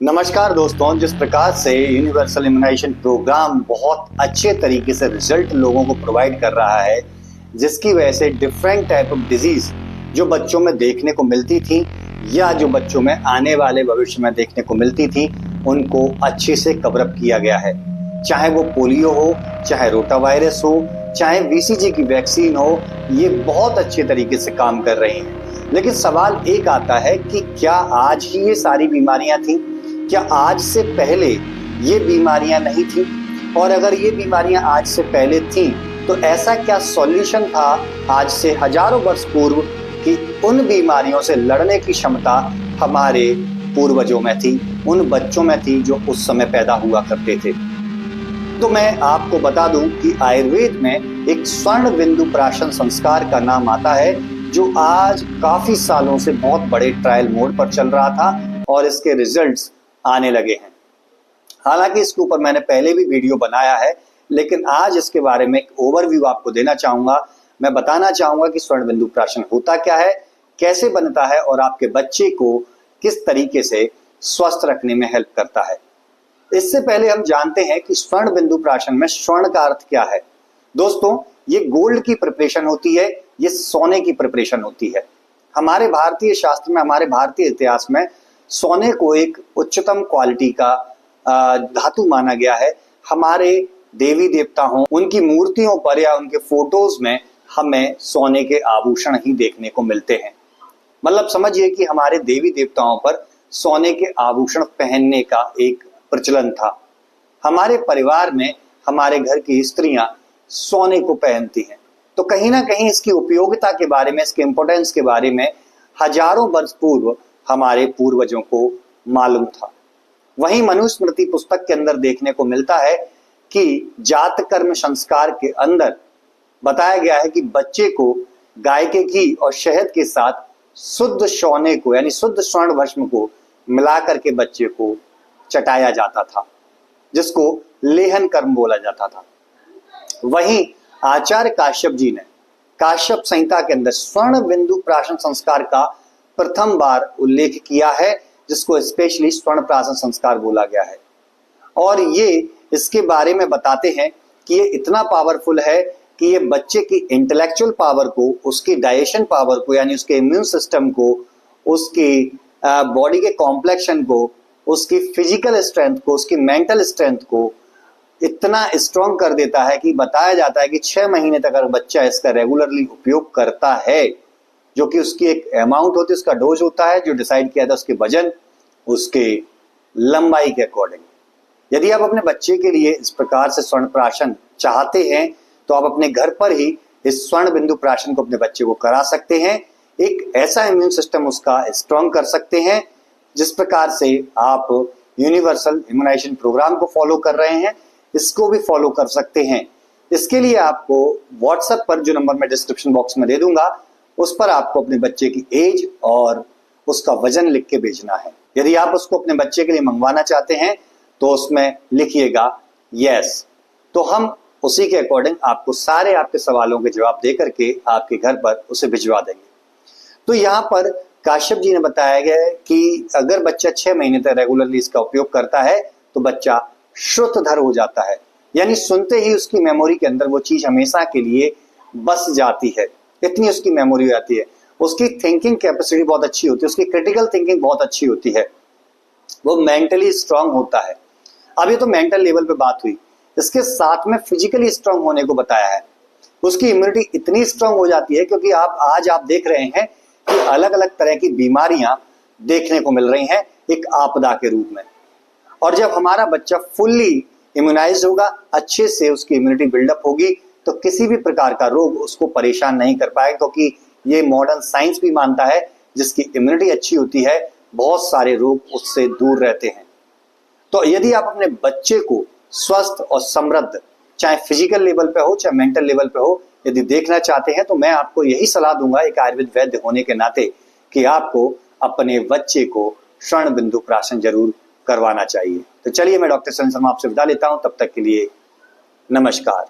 नमस्कार दोस्तों। जिस प्रकार से यूनिवर्सल इम्यूनाइजेशन प्रोग्राम बहुत अच्छे तरीके से रिजल्ट लोगों को प्रोवाइड कर रहा है, जिसकी वजह से डिफरेंट टाइप ऑफ डिजीज जो बच्चों में देखने को मिलती थी या जो बच्चों में आने वाले भविष्य में देखने को मिलती थी, उनको अच्छे से कवर अप किया गया है। चाहे वो पोलियो हो, चाहे रोटा वायरस हो, चाहे बीसीजी की वैक्सीन हो, ये बहुत अच्छे तरीके से काम कर रही हैं। लेकिन सवाल एक आता है कि क्या आज ही ये सारी बीमारियां थी? क्या आज से पहले ये बीमारियां नहीं थी? और अगर ये बीमारियां आज से पहले थी तो ऐसा क्या सॉल्यूशन था आज से हजारों वर्ष पूर्व कि उन बीमारियों से लड़ने की क्षमता हमारे पूर्वजों में थी, उन बच्चों में थी जो उस समय पैदा हुआ करते थे। तो मैं आपको बता दूं कि आयुर्वेद में एक स्वर्ण बिंदु प्राशन संस्कार का नाम आता है, जो आज काफी सालों से बहुत बड़े ट्रायल मोड पर चल रहा था और इसके रिजल्ट्स आने लगे हैं। हालांकि इसके ऊपर मैंने पहले भी वीडियो बनाया है, लेकिन आज इसके बारे में एक ओवरव्यू आपको देना चाहूंगा। मैं बताना चाहूंगा कि स्वर्ण बिंदु प्राशन होता क्या है, कैसे बनता है और आपके बच्चे को किस तरीके से स्वस्थ रखने में हेल्प करता है। इससे पहले हम जानते हैं कि स्वर्ण बिंदु प्राशन में स्वर्ण का अर्थ क्या है। दोस्तों, ये गोल्ड की प्रिपरेशन होती है, ये सोने की प्रिपरेशन होती है। हमारे भारतीय शास्त्र में, हमारे भारतीय इतिहास में सोने को एक उच्चतम क्वालिटी का धातु माना गया है। हमारे देवी देवता हों, उनकी मूर्तियों पर या उनके फोटोज में हमें सोने के आभूषण ही देखने को मिलते हैं। मतलब समझिए कि हमारे देवी देवताओं पर सोने के आभूषण पहनने का एक प्रचलन था। हमारे परिवार में हमारे घर की स्त्रियां सोने को पहनती हैं। तो कहीं ना कहीं इसकी उपयोगिता के बारे में, इसके इंपोर्टेंस के बारे में हजारों वर्ष पूर्व हमारे पूर्वजों को मालूम था। वहीं मनुस्मृति पुस्तक के अंदर देखने को मिलता है कि जात कर्म संस्कार के अंदर बताया गया है कि बच्चे को गाय के घी और शहद के साथ शुद्ध सोने को यानी शुद्ध स्वर्ण भस्म को मिलाकर के बच्चे को चटाया जाता था, जिसको लेहन कर्म बोला जाता था। वहीं आचार्य काश्यप जी ने काश्यप संहिता के अंदर स्वर्ण बिंदु प्राशन संस्कार का प्रथम बार उल्लेख किया है, जिसको स्पेशली स्वर्ण प्राशन संस्कार बोला गया है। और ये इसके बारे में बताते हैं कि ये इतना पावरफुल है कि ये बच्चे की इंटेलेक्चुअल पावर को, उसकी डाइजेशन पावर को यानी उसके इम्यून सिस्टम को, उसकी बॉडी के कॉम्प्लेक्शन को, उसकी फिजिकल स्ट्रेंथ को, उसकी मेंटल स्ट्रेंथ को इतना स्ट्रॉन्ग कर देता है कि बताया जाता है कि 6 महीने तक अगर बच्चा इसका रेगुलरली उपयोग करता है, जो कि उसकी एक अमाउंट होती है, उसका डोज होता है जो डिसाइड किया था उसके वजन, उसके लंबाई के अकॉर्डिंग। यदि आप अपने बच्चे के लिए इस प्रकार से स्वर्ण प्राशन चाहते हैं तो आप अपने घर पर ही इस स्वर्ण बिंदु प्राशन को अपने बच्चे को करा सकते हैं। एक ऐसा इम्यून सिस्टम उसका स्ट्रॉन्ग कर सकते हैं जिस प्रकार से आप यूनिवर्सल इम्यूनाइजेशन प्रोग्राम को फॉलो कर रहे हैं, इसको भी फॉलो कर सकते हैं। इसके लिए आपको व्हाट्सएप पर, जो नंबर मैं डिस्क्रिप्शन बॉक्स में दे दूंगा, उस पर आपको अपने बच्चे की एज और उसका वजन लिख के भेजना है। यदि आप उसको अपने बच्चे के लिए मंगवाना चाहते हैं तो उसमें लिखिएगा यस, तो हम उसी के अकॉर्डिंग आपको सारे आपके सवालों के जवाब दे करके आपके घर पर उसे भिजवा देंगे। तो यहाँ पर काश्यप जी ने बताया गया है कि अगर बच्चा 6 महीने तक रेगुलरली इसका उपयोग करता है तो बच्चा श्रुतधर हो जाता है, यानी सुनते ही उसकी मेमोरी के अंदर वो चीज हमेशा के लिए बस जाती है, इतनी उसकी मेमोरी हो जाती है। उसकी थिंकिंग कैपेसिटी बहुत अच्छी होती है, उसकी क्रिटिकल थिंकिंग बहुत अच्छी होती है, वो मेंटली स्ट्रांग होता है। अब ये तो मेंटल लेवल पे बात हुई, इसके साथ में फिजिकली स्ट्रांग होने को बताया है। उसकी इम्यूनिटी इतनी स्ट्रांग हो जाती है क्योंकि आज आप देख रहे हैं कि अलग अलग तरह की बीमारियां देखने को मिल रही हैं एक आपदा के रूप में। और जब हमारा बच्चा फुल्ली इम्यूनाइज होगा, अच्छे से उसकी इम्यूनिटी बिल्डअप होगी, तो किसी भी प्रकार का रोग उसको परेशान नहीं कर पाएगा, क्योंकि ये मॉडर्न साइंस भी मानता है जिसकी इम्यूनिटी अच्छी होती है बहुत सारे रोग उससे दूर रहते हैं। तो यदि आप अपने बच्चे को स्वस्थ और समृद्ध, चाहे फिजिकल लेवल पे हो चाहे मेंटल लेवल पे हो, यदि देखना चाहते हैं तो मैं आपको यही सलाह दूंगा एक आयुर्वेद वैद्य होने के नाते कि आपको अपने बच्चे को स्वर्ण बिंदु प्राशन जरूर करवाना चाहिए। तो चलिए, मैं डॉक्टर संजय शर्मा आपसे विदा लेता हूं, तब तक के लिए नमस्कार।